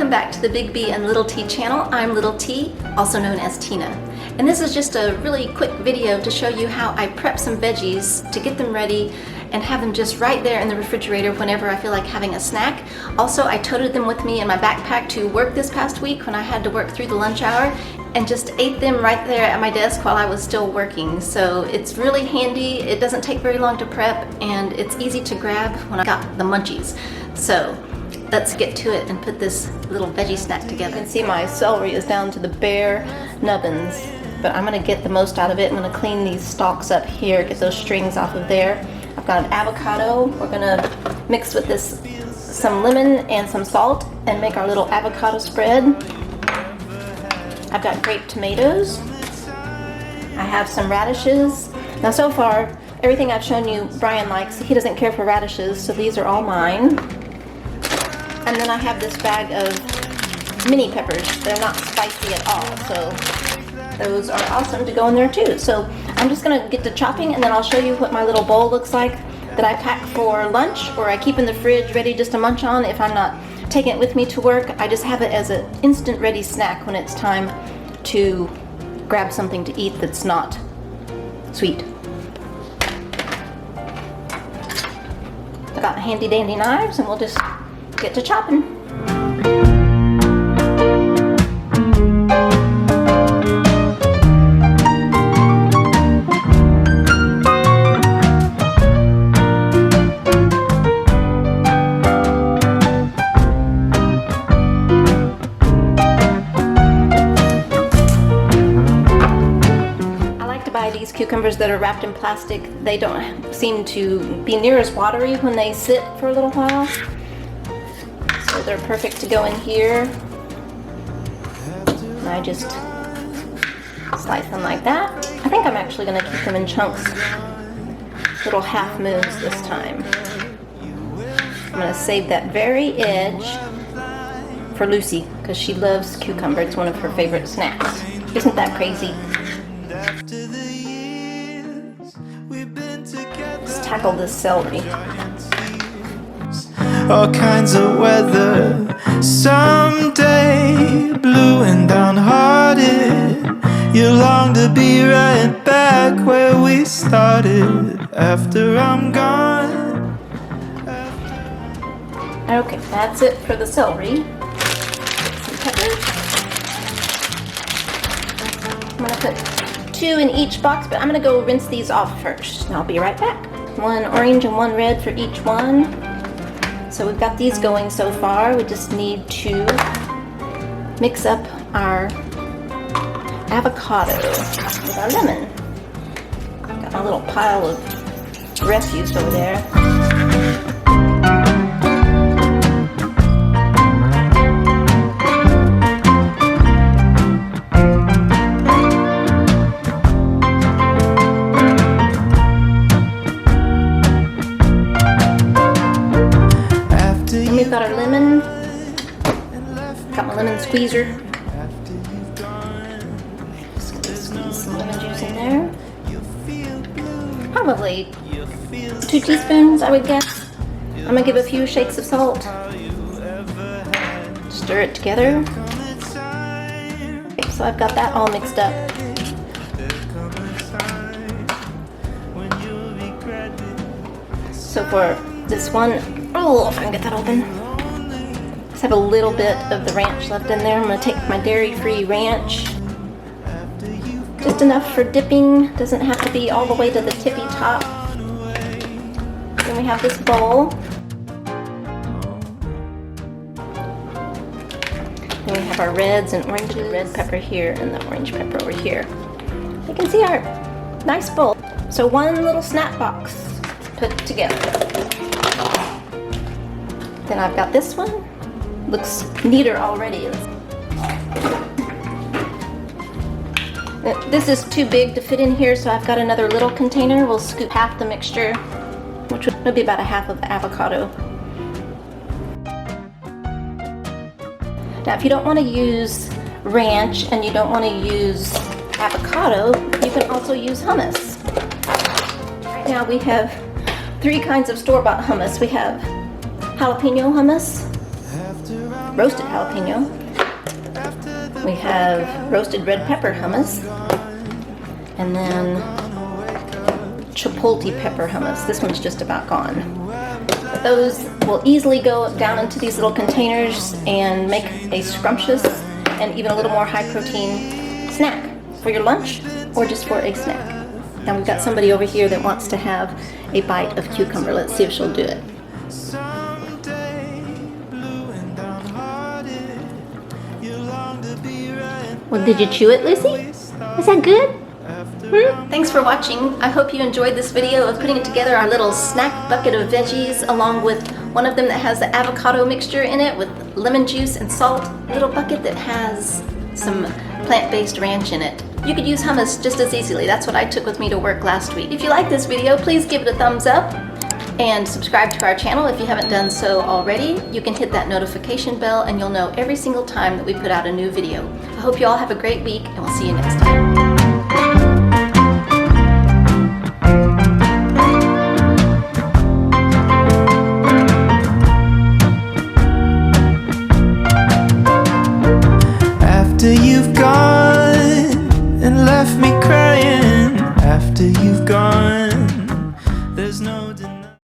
welcome back to the Big B and Little T channel. I'm Little T, also known as Tina. And this is just a really quick video to show you how I prep some veggies to get them ready and have them just right there in the refrigerator whenever I feel like having a snack. Also, I toted them with me in my backpack to work this past week when I had to work through the lunch hour and just ate them right there at my desk while I was still working. So it's really handy, it doesn't take very long to prep, and it's easy to grab when I got the munchies. So let's get to it and put this little veggie snack together. You can see my celery is down to the bare nubbins, but I'm gonna get the most out of it. I'm gonna clean these stalks up here, get those strings off of there. I've got an avocado. We're gonna mix with this some lemon and some salt and make our little avocado spread. I've got grape tomatoes. I have some radishes. Now so far, everything I've shown you Brian likes. He doesn't care for radishes, so these are all mine. And then I have this bag of mini peppers. They're not spicy at all, so those are awesome to go in there too. So I'm just gonna get to chopping, and then I'll show you what my little bowl looks like that I pack for lunch, or I keep in the fridge ready just to munch on if I'm not taking it with me to work. I just have it as an instant ready snack when it's time to grab something to eat that's not sweet. I got handy dandy knives, and we'll just get to chopping. These cucumbers that are wrapped in plastic, they don't seem to be near as watery when they sit for a little while. So they're perfect to go in here. And I just slice them like that. I think I'm actually going to keep them in chunks, little half moons this time. I'm going to save that very edge for Lucy because she loves cucumber. It's one of her favorite snacks. Isn't that crazy? Let's tackle this celery. All kinds of weather, someday blue and downhearted. You long to be right back where we started after I'm gone. Okay, that's it for the celery. Some peppers. I'm gonna put 2 in each box, but I'm gonna go rinse these off first, and I'll be right back. 1 orange and 1 red for each one. So we've got these going so far. We just need to mix up our avocado with our lemon. I've got my little pile of refuse over there. We've got our lemon. Got my lemon squeezer. Just gonna squeeze some lemon juice in there. Probably 2 teaspoons, I would guess. I'm gonna give a few shakes of salt. Stir it together. Okay, so I've got that all mixed up. So for this one, oh, if I can get that open. Just have a little bit of the ranch left in there. I'm going to take my dairy-free ranch. Just enough for dipping. Doesn't have to be all the way to the tippy top. Then we have this bowl. Then we have our reds and oranges. Red pepper here and the orange pepper over here. You can see our nice bowl. So one little snap box put together. Then I've got this one. Looks neater already. This is too big to fit in here, so I've got another little container. We'll scoop half the mixture, which would be about a half of the avocado. Now, if you don't want to use ranch and you don't want to use avocado, you can also use hummus. Right now we have 3 kinds of store-bought hummus. We have jalapeno hummus, roasted jalapeno. We have roasted red pepper hummus. And then chipotle pepper hummus. This one's just about gone. But those will easily go down into these little containers and make a scrumptious and even a little more high protein snack for your lunch or just for a snack. And we've got somebody over here that wants to have a bite of cucumber. Let's see if she'll do it. Well, did you chew it, Lucy? Is that good? Thanks for watching. I hope you enjoyed this video of putting together our little snack bucket of veggies, along with one of them that has the avocado mixture in it with lemon juice and salt, a little bucket that has some plant-based ranch in it. You could use hummus just as easily. That's what I took with me to work last week. If you like this video, please give it a thumbs up and subscribe to our channel if you haven't done so already. You can hit that notification bell and you'll know every single time that we put out a new video. I hope you all have a great week and we'll see you next time. After you've gone and left me crying, after you've gone, there's no